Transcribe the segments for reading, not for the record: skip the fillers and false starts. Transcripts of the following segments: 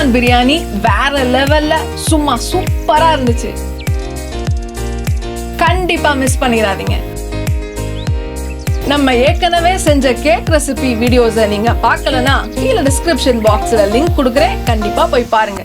காளான் பிரியாணி வேற லெவல்ல சும்மா சூப்பரா இருந்துச்சு. கண்டிப்பா மிஸ் பண்ணிடாதீங்க. நம்ம ஏற்கனவே செஞ்ச கேக் ரெசிபி வீடியோஸை நீங்க பார்க்கலனா கீழே டிஸ்கிரிப்ஷன் பாக்ஸ்ல லிங்க் கொடுக்குறேன், கண்டிப்பா போய் பாருங்க.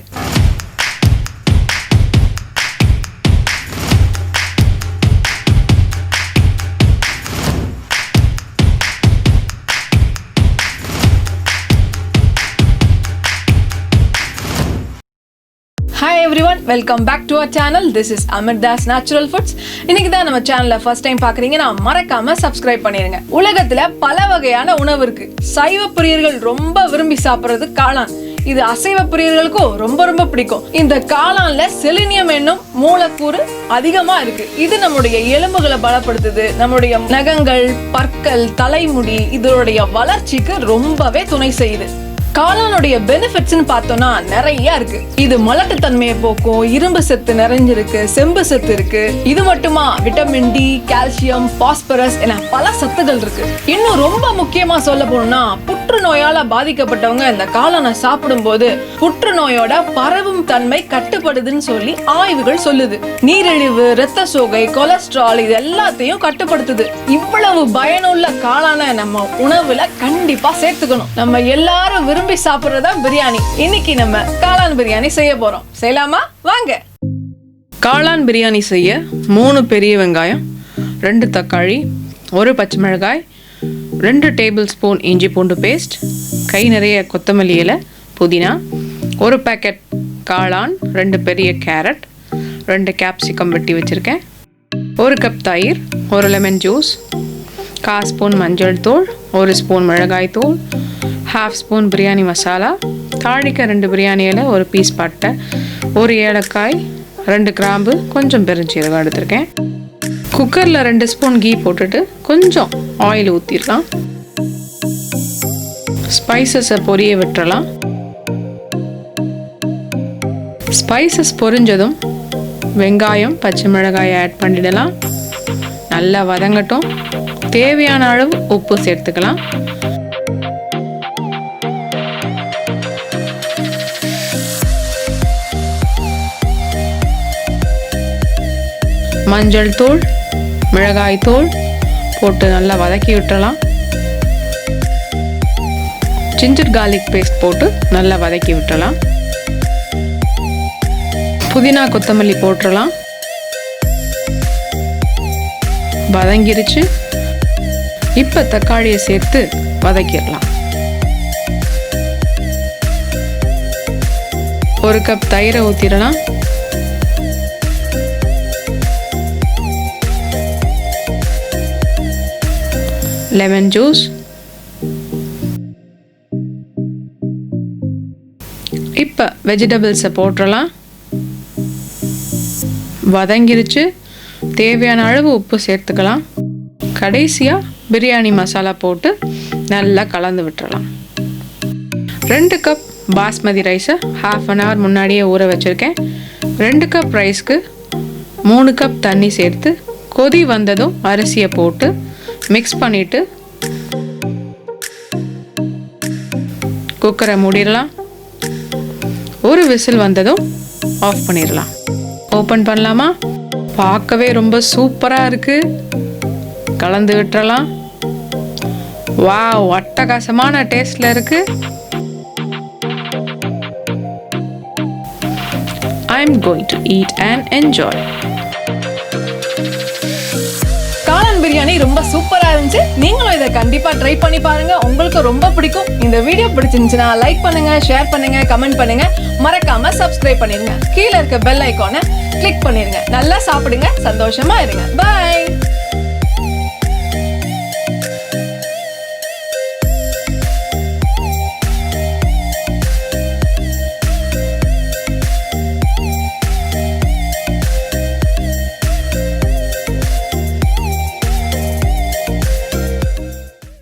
Hi everyone, welcome back to our channel. This is Amirdas Natural Foods. இன்னைக்கு தான் நம்ம சேனலை ஃபர்ஸ்ட் டைம் பார்க்குறீங்கன்னா மறக்காம சப்ஸ்கிரைப் பண்ணிடுங்க. உலகத்துல பல வகையான உணவு இருக்கு. சைவ பிரியர்கள் ரொம்ப விரும்பி சாப்பிட்றது காளான். இது அசைவ பிரியர்களுக்கும் ரொம்ப ரொம்ப பிடிக்கும். இந்த காளான்ல செலினியம் என்னும் மூலக்கூறு அதிகமா இருக்கு. இது நம்முடைய எலும்புகளை பலப்படுத்துது. நம்முடைய நகங்கள், பற்கள், தலைமுடி இதனுடைய வளர்ச்சிக்கு ரொம்பவே துணை செய்யுது. காளானுடைய பெனிஃபிட்ஸ்னு பார்த்தோம்னா நிறைய இருக்கு. இது மலட்டுத்தன்மையை போக்கும், இரும்பு சத்து நிறைஞ்சிருக்கு, செம்பு சத்து இருக்கு. இது மட்டுமா, விட்டமின் டி, கால்சியம், பாஸ்பரஸ் என பல சத்துகள் இருக்கு. இன்னும் ரொம்ப முக்கியமா சொல்ல போனா புற்றுநோயால பாதிக்கப்பட்டவங்க இந்த காளானை சாப்பிடும் போது புற்றுநோயோட பரவும் தன்மை கட்டுப்படுதுன்னு சொல்லி ஆய்வுகள் சொல்லுது. நீரிழிவு, இரத்த சோகை, கொலஸ்ட்ரால் இது எல்லாத்தையும் கட்டுப்படுத்துது. இவ்வளவு பயனுள்ள காளானை நம்ம உணவுல கண்டிப்பா சேர்த்துக்கணும். நம்ம எல்லாரும் விரும்பி சாப்பிடுறதா பிரியாணி. இன்னைக்கு நம்ம காளான் பிரியாணி செய்ய போறோம். செய்யலாமா? வாங்க. காளான் பிரியாணி செய்ய 3 பெரிய வெங்காயம், 2 தக்காளி, 1 பச்சை மிளகாய், 2 டேபிள் ஸ்பூன் இஞ்சி பூண்டு பேஸ்ட், கை நிறைய கொத்தமல்லி இலை, புதினா, 1 பேக்கெட் காளான், 2 பெரிய கேரட், 2 கேப்சிகம் வெட்டி வச்சிருக்கேன், 1 கப் தயிர், 1 லெமன் ஜூஸ், 1/4 ஸ்பூன் மஞ்சள் தூள், 1 ஸ்பூன் மிளகாய் தூள், 1/2 ஸ்பூன் பிரியாணி மசாலா, தாளிக்க 2 பிரியாணி இலை, 1 பீஸ் பட்டை, 1 ஏலக்காய், 2 கிராம்பு, கொஞ்சம் பெருஞ்சீரகம் எடுத்திருக்கேன். குக்கரில் 2 ஸ்பூன் கீ போட்டுட்டு கொஞ்சம் ஆயில் ஊற்றிடலாம். ஸ்பைசஸை பொரிய விட்டுறலாம். ஸ்பைசஸ் பொரிஞ்சதும் வெங்காயம், பச்சை மிளகாயை ஆட் பண்ணிடலாம். நல்லா வதங்கட்டும். தேவையான அளவு உப்பு சேர்த்துக்கலாம். மஞ்சள் தூள், மிளகாய் தூள் போட்டு நல்லா வதக்கி விட்டுறலாம். ஜிஞ்சர் கார்லிக் பேஸ்ட் போட்டு நல்லா வதக்கி விட்டுறலாம். புதினா கொத்தமல்லி போட்டுறலாம். வதங்கிருச்சு. இப்போ தக்காளியை சேர்த்து வதக்கிடலாம். 1 கப் தயிரை ஊற்றிடலாம். லெமன் ஜூஸ், இப்போ வெஜிடபிள்ஸை போட்டுடலாம். வதங்கிருச்சு. தேவையான அளவு உப்பு சேர்த்துக்கலாம். கடைசியாக பிரியாணி மசாலா போட்டு நல்லா கலந்து விட்டுறலாம். 2 கப் பாஸ்மதி ரைஸை 1/2 அன் ஹவர் முன்னாடியே ஊற வச்சுருக்கேன். 2 கப் ரைஸ்க்கு 3 கப் தண்ணி சேர்த்து கொதி வந்ததும் அரிசியை போட்டு மிக்ஸ் பண்ணிவிட்டு குக்கரை மூடிடலாம். 1 விசில் வந்ததும் ஆஃப் பண்ணிடலாம். ஓப்பன் பண்ணலாமா? பார்க்கவே ரொம்ப சூப்பராக இருக்குது. கலந்து விட்டுறலாம். வாவ், அட்டகாசமான டேஸ்டில் இருக்குது. I am going to eat and enjoy. காளான் பிரியாணி ரொம்ப சூப்பரா இருந்துச்சு. நீங்களும் இதை கண்டிப்பா ட்ரை பண்ணி பாருங்க. உங்களுக்கு ரொம்ப பிடிக்கும். இந்த வீடியோ பிடிச்சிருந்துச்சுன்னா லைக் பண்ணுங்க, ஷேர் பண்ணுங்க, கமெண்ட் பண்ணுங்க. மறக்காம சப்ஸ்கிரைப் பண்ணிருங்க. கீழே இருக்க பெல் ஐகானை கிளிக் பண்ணிருங்க. நல்லா சாப்பிடுங்க, சந்தோஷமா இருங்க. பை.